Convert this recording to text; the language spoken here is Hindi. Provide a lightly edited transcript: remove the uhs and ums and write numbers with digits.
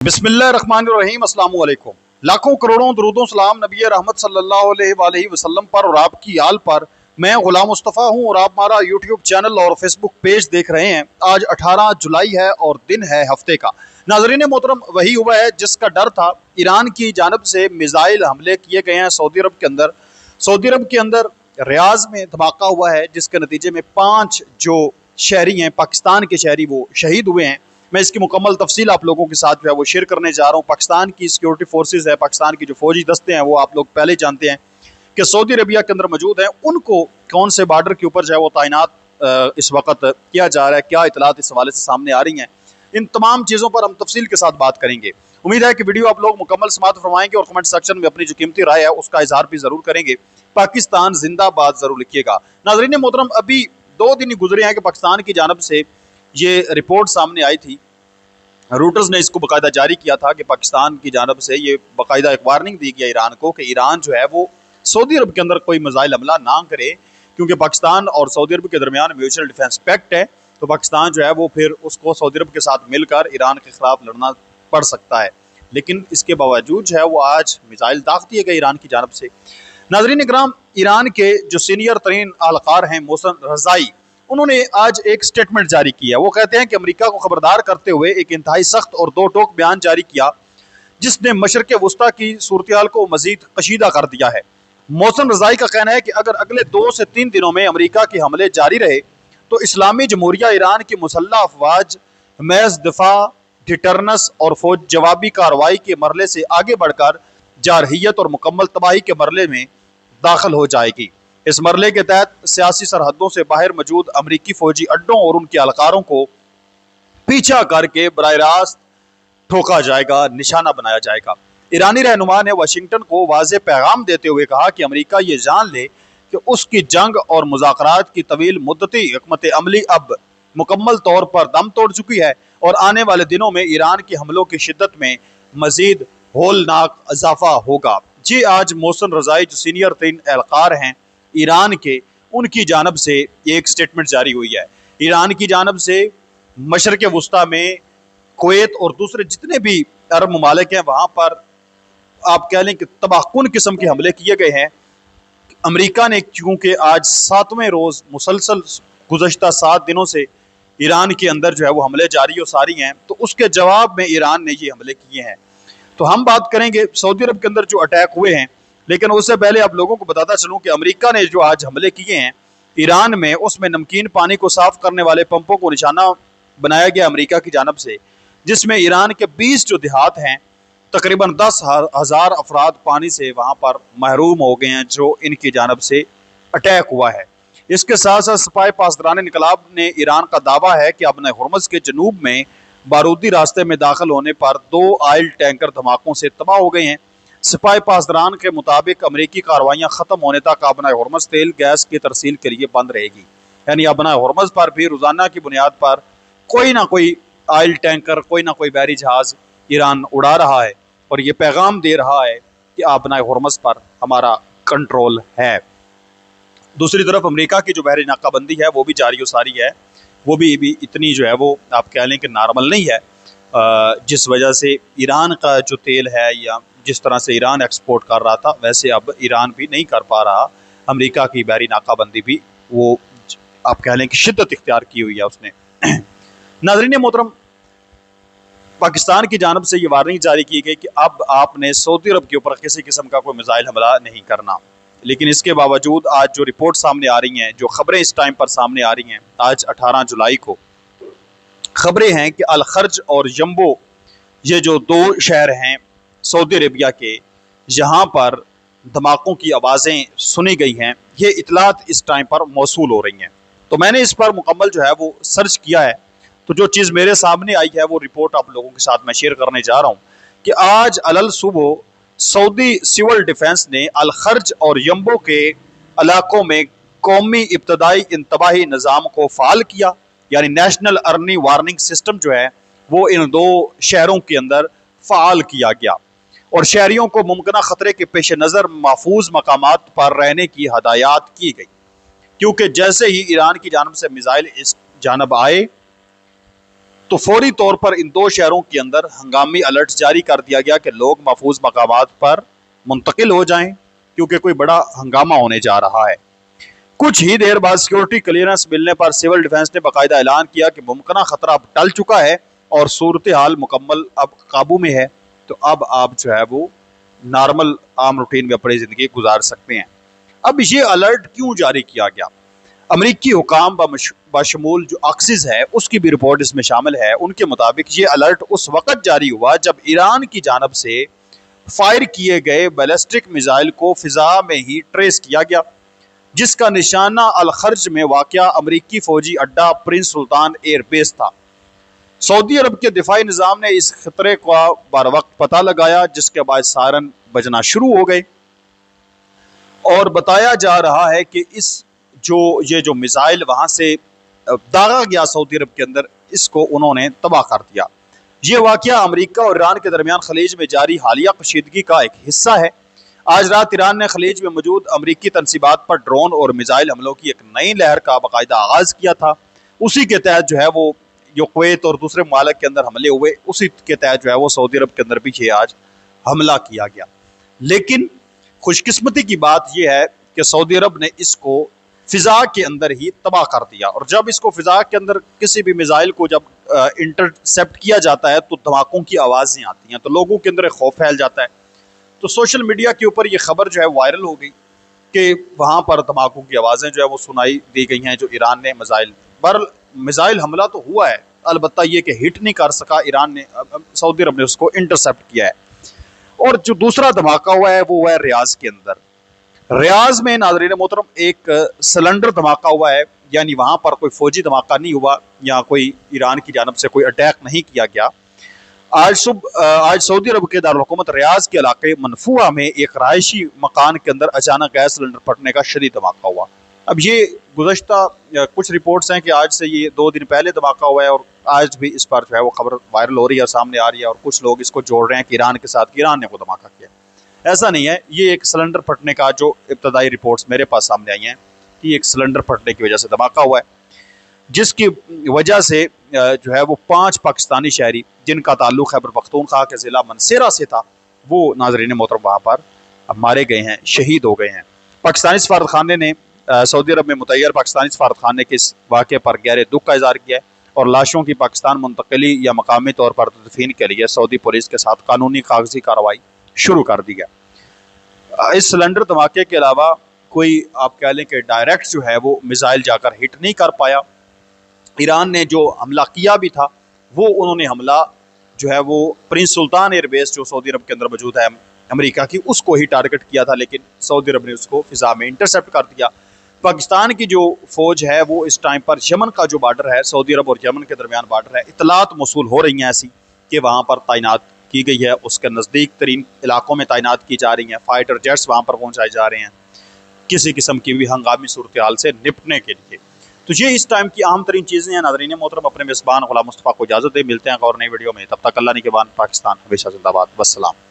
बिस्मिल्लाहिर्रहमानिर्रहीम, अस्सलाम वालेकुम। लाखों करोड़ों दरूदों सलाम नबी रहमत सल्लल्लाहु अलैहि वसल्लम पर और आपकी आल पर। मैं गुलाम मुस्तफ़ा हूँ और आप हमारा यूट्यूब चैनल और फेसबुक पेज देख रहे हैं। आज 18 जुलाई है और दिन है हफ्ते का। नाज़रीन मोहतरम, वही हुआ है जिसका डर था। ईरान की जानब से मिसाइल हमले किए गए हैं सऊदी अरब के अंदर। सऊदी अरब के अंदर रियाज में धमाका हुआ है जिसके नतीजे में 5 जो शहरी हैं, पाकिस्तान के शहरी, वो शहीद हुए हैं। मैं इसकी मुकम्मल तफसील आप लोगों के साथ जो है वो शेयर करने जा रहा हूँ। पाकिस्तान की सिक्योरिटी फोर्सेज है, पाकिस्तान की जो फौजी दस्ते हैं, वो आप लोग पहले जानते हैं कि सऊदी अरबिया के अंदर मौजूद हैं। उनको कौन से बॉर्डर के ऊपर जो है वो तैनात इस वक्त किया जा रहा है, क्या इतलात इस हवाले से सामने आ रही हैं, इन तमाम चीज़ों पर हम तफसील के साथ बात करेंगे। उम्मीद है कि वीडियो आप लोग मुकम्मल समात फरमाएंगे और कमेंट सेक्शन में अपनी जो कीमती राय है उसका इजहार भी जरूर करेंगे। पाकिस्तान जिंदाबाद जरूर लिखिएगा। नाज़रीन मोहतरम, अभी 2 दिन ही गुजरे हैं कि पाकिस्तान की जानब से ये रिपोर्ट सामने आई थी। रूटर्स ने इसको बाकायदा जारी किया था कि पाकिस्तान की जानब से ये बाकायदा एक वार्निंग दी गई ईरान को कि ईरान जो है वो सऊदी अरब के अंदर कोई मिसाइल हमला ना करे, क्योंकि पाकिस्तान और सऊदी अरब के दरमियान म्यूचुअल डिफेंस पैक्ट है। तो पाकिस्तान जो है वो फिर उसको सऊदी अरब के साथ मिलकर ईरान के खिलाफ लड़ना पड़ सकता है। लेकिन इसके बावजूद जो है वो आज मिसाइल दाग दिए गए ईरान की जानब से। नाज़रीन इकराम, ईरान के जो सीनियर तरीन अहलकार हैं मोहसिन रज़ाई, उन्होंने आज एक स्टेटमेंट जारी किया। वो कहते हैं कि अमेरिका को खबरदार करते हुए एक इंतहाई सख्त और दो टोक बयान जारी किया जिसने मशरक़ वस्ता की सूरत हाल को मजीद कशीदा कर दिया है। मोहसिन रज़ाई का कहना है कि अगर अगले 2 से 3 दिनों में अमेरिका के हमले जारी रहे तो इस्लामी जमहूरिया ईरान की मुसल्लह अफवाज महज दिफा, डिटरनेंस और फौज जवाबी कार्रवाई के मरले से आगे बढ़कर जारहियत और मुकम्मल तबाही के मरले में दाखिल हो जाएगी। इस मरले के तहत सियासी सरहदों से बाहर मौजूद अमरीकी फौजी अड्डों और उनके अलकारों को पीछा करके बराह रास्त ठोका जाएगा, निशाना बनाया जाएगा। ईरानी रहनुमा ने वाशिंगटन को वाज़ेह पैगाम देते हुए कहा कि अमरीका ये जान ले कि उसकी जंग और मुज़ाकरात की तवील मुद्दती हिकमत अमली अब मुकम्मल तौर पर दम तोड़ चुकी है और आने वाले दिनों में ईरान के हमलों की शिद्दत में मजीद होलनाक इजाफा होगा। जी, आज मोहसिन रज़ाई जो सीनियर तीन एहलकार हैं ईरान के, उनकी जानब से एक स्टेटमेंट जारी हुई है। ईरान की जानब से मशरक़ वस्ता में कुवैत और दूसरे जितने भी अरब ममालिक हैं वहाँ पर आप कह लें कि तबाहकुन किस्म के हमले किए गए हैं। अमेरिका ने चूँकि आज 7वें रोज़ मुसलसल गुज़श्ता 7 दिनों से ईरान के अंदर जो है वो हमले जारी और सारी हैं, तो उसके जवाब में ईरान ने ये हमले किए हैं। तो हम बात करेंगे सऊदी अरब के अंदर जो अटैक हुए हैं, लेकिन उससे पहले आप लोगों को बताता चलूं कि अमेरिका ने जो आज हमले किए हैं ईरान में, उसमें नमकीन पानी को साफ करने वाले पंपों को निशाना बनाया गया अमेरिका की जानब से, जिसमें ईरान के 20 जो देहात हैं, तकरीबन 10,000 अफराद पानी से वहाँ पर महरूम हो गए हैं जो इनकी जानब से अटैक हुआ है। इसके साथ साथ सिपाही पासदारान इनकलाब ने ईरान का दावा है कि अपने हुर्मुज़ के जनूब में बारूदी रास्ते में दाखिल होने पर 2 ऑयल टैंकर धमाकों से तबाह हो गए हैं। सिपाही पासदारान के मुताबिक अमरीकी कार्रवाइयाँ ख़त्म होने तक अबना हुर्मुज़ तेल गैस की तरसील के लिए बंद रहेगी। यानी अबना हुर्मुज़ पर भी रोज़ाना की बुनियाद पर कोई ना कोई ऑयल टैंकर, कोई ना कोई बहरी जहाज़ ईरान उड़ा रहा है और ये पैगाम दे रहा है कि अबना हुर्मुज़ पर हमारा कंट्रोल है। दूसरी तरफ अमेरिका की जो बहरी नाकाबंदी है वो भी जारी और सारी है। वो भी इतनी जो है वो आप कह लें कि नॉर्मल नहीं है, जिस वजह से ईरान का जो तेल है या जिस तरह से ईरान एक्सपोर्ट कर रहा था वैसे अब ईरान भी नहीं कर पा रहा। अमेरिका की बहरी नाकाबंदी भी वो आप कह लें कि शिद्दत इख्तियार की हुई है उसने। नाज़रीन मोहतरम, पाकिस्तान की जानब से ये वार्निंग जारी की गई कि अब आपने सऊदी अरब के ऊपर किसी किस्म का कोई मिसाइल हमला नहीं करना। लेकिन इसके बावजूद आज जो रिपोर्ट सामने आ रही हैं, जो खबरें इस टाइम पर सामने आ रही हैं, आज 18 जुलाई को खबरें हैं कि अल खर्ज और यम्बो, ये जो 2 शहर हैं सऊदी अरेबिया के, यहाँ पर धमाकों की आवाज़ें सुनी गई हैं। ये इतलात इस टाइम पर मौसूल हो रही हैं। तो मैंने इस पर मुकम्मल जो है वो सर्च किया है, तो जो चीज़ मेरे सामने आई है वो रिपोर्ट आप लोगों के साथ मैं शेयर करने जा रहा हूँ कि आज अलल सुबह सऊदी सिविल डिफेंस ने अल खर्ज और यम्बो के इलाकों में कौमी इब्तदाई इंतबाही निज़ाम को फ़ाल किया। यानी नेशनल अर्ली वार्निंग सिस्टम जो है वो इन 2 शहरों के अंदर फ़ाल किया गया और शहरियों को मुमकिन ख़तरे के पेश नज़र महफूज मकामात पर रहने की हदायत की गई, क्योंकि जैसे ही ईरान की जानब से मिसाइल इस जानब आए तो फौरी तौर पर इन दो शहरों के अंदर हंगामी अलर्ट जारी कर दिया गया कि लोग महफूज मकामात पर मुंतकिल हो जाएं, क्योंकि कोई बड़ा हंगामा होने जा रहा है। कुछ ही देर बाद सिक्योरिटी क्लियरेंस मिलने पर सिविल डिफेंस ने बाकायदा ऐलान किया कि मुमकिन खतरा अब टल चुका है और सूरत हाल मुकम्मल अब काबू में है। तो अब आप जो है वो नॉर्मल आम रूटीन में अपनी ज़िंदगी गुजार सकते हैं। अब ये अलर्ट क्यों जारी किया गया? अमरीकी हुकाम बशमूल जो एक्सिस है उसकी भी रिपोर्ट इसमें शामिल है। उनके मुताबिक ये अलर्ट उस वक़्त जारी हुआ जब ईरान की जानब से फायर किए गए बैलिस्टिक मिसाइल को फिजा में ही ट्रेस किया गया, जिसका निशाना अल खर्ज में वाक़या अमरीकी फौजी अड्डा प्रिंस सुल्तान एयरबेस था। सऊदी अरब के दिफाई निज़ाम ने इस खतरे का बर वक्त पता लगाया, जिसके बाद सायरन बजना शुरू हो गए और बताया जा रहा है कि ये जो मिसाइल वहां से दागा गया सऊदी अरब के अंदर, इसको उन्होंने तबाह कर दिया। ये वाक़या अमरीका और ईरान के दरमियान खलीज में जारी हालिया कशीदगी का एक हिस्सा है। आज रात ईरान ने खलीज में मौजूद अमरीकी तनसीबात पर ड्रोन और मिसाइल हमलों की एक नई लहर का बाकायदा आगाज़ किया था। उसी के तहत जो है वो जो कुवैत और दूसरे ममालिक के अंदर हमले हुए, उसी के तहत जो है वो सऊदी अरब के अंदर भी ये आज हमला किया गया। लेकिन खुशकिस्मती की बात यह है कि सऊदी अरब ने इसको फिजा के अंदर ही तबाह कर दिया, और जब इसको फिजा के अंदर किसी भी मिसाइल को जब इंटरसेप्ट किया जाता है तो धमाकों की आवाज़ें आती हैं, तो लोगों के अंदर एक खौफ फैल जाता है। तो सोशल मीडिया के ऊपर यह खबर जो है वायरल हो गई कि वहाँ पर धमाकों की आवाज़ें जो है वो सुनाई दी गई हैं जो ईरान ने मिसाइल हमला तो हुआ है, अलबत्ता ये कि हिट नहीं कर सका ईरान ने, सऊदी अरब ने उसको इंटरसेप्ट किया है। और जो दूसरा धमाका हुआ है वो हुआ है रियाज के अंदर। रियाज में नाज़रीन मोहतरम एक सिलेंडर धमाका हुआ है, यानी वहाँ पर कोई फौजी धमाका नहीं हुआ या कोई ईरान की जानब से कोई अटैक नहीं किया गया। आज सऊदी अरब के दारुल-हुकूमत रियाज के इलाके मनफुआ में एक रहायशी मकान के अंदर अचानक गैस सिलेंडर फटने का शदीद धमाका हुआ। अब ये गुज़श्ता कुछ रिपोर्ट्स हैं कि आज से ये 2 दिन पहले धमाका हुआ है और आज भी इस पर जो है वो खबर वायरल हो रही है, सामने आ रही है, और कुछ लोग इसको जोड़ रहे हैं कि ईरान के साथ ईरान ने वो धमाका किया। ऐसा नहीं है, ये एक सिलेंडर फटने का जो इब्तदाई रिपोर्ट्स मेरे पास सामने आई हैं कि एक सिलेंडर फटने की वजह से धमाका हुआ है, जिसकी वजह से जो है वो 5 पाकिस्तानी शहरी जिनका ताल्लुक खैबर पख्तूनख्वा के ज़िला मनसेरा से था, वो नाज़रीन मोहतरम वहाँ पर मारे गए हैं, शहीद हो गए हैं। पाकिस्तानी सफारतखाने ने सऊदी अरब में मुतय्यर पाकिस्तानी सफारतखाने के इस वाक़े पर गहरे दुख का इज़हार किया है और लाशों की पाकिस्तान मुंतकली या मकामी तौर पर तदफीन के लिए सऊदी पुलिस के साथ कानूनी कागजी कार्रवाई शुरू कर दी है। इस सिलेंडर धमाके के अलावा कोई आप कह लें कि डायरेक्ट जो है वो मिसाइल जाकर हिट नहीं कर पाया। ईरान ने जो हमला किया भी था वो उन्होंने हमला जो है वो प्रिंस सुल्तान एयरबेस जो सऊदी अरब के अंदर मौजूद है अमेरिका की, उसको ही टारगेट किया था, लेकिन सऊदी अरब ने उसको फिजा में इंटरसेप्ट कर दिया। पाकिस्तान की जो फौज है वो इस टाइम पर यमन का जो बॉर्डर है, सऊदी अरब और यमन के दरमियान बॉर्डर है, इतलात मौसूल हो रही हैं ऐसी कि वहाँ पर तैनात की गई है, उसके नज़दीक तरीन इलाकों में तैनात की जा रही हैं, फाइटर जेट्स वहाँ पर पहुँचाए जा रहे हैं किसी किस्म की भी हंगामी सूरत हाल से निपटने के लिए। तो ये इस टाइम की अहम तरीन चीज़ें हैं। नाज़रीन मोहतरम, अपने मेज़बान गुलाम मुस्तफ़ा को इजाज़त दे, मिलते हैं और नई वीडियो में, तब तक अल्लाह निगहबान। पाकिस्तान हमेशा जिंदाबाद। वस्सलाम।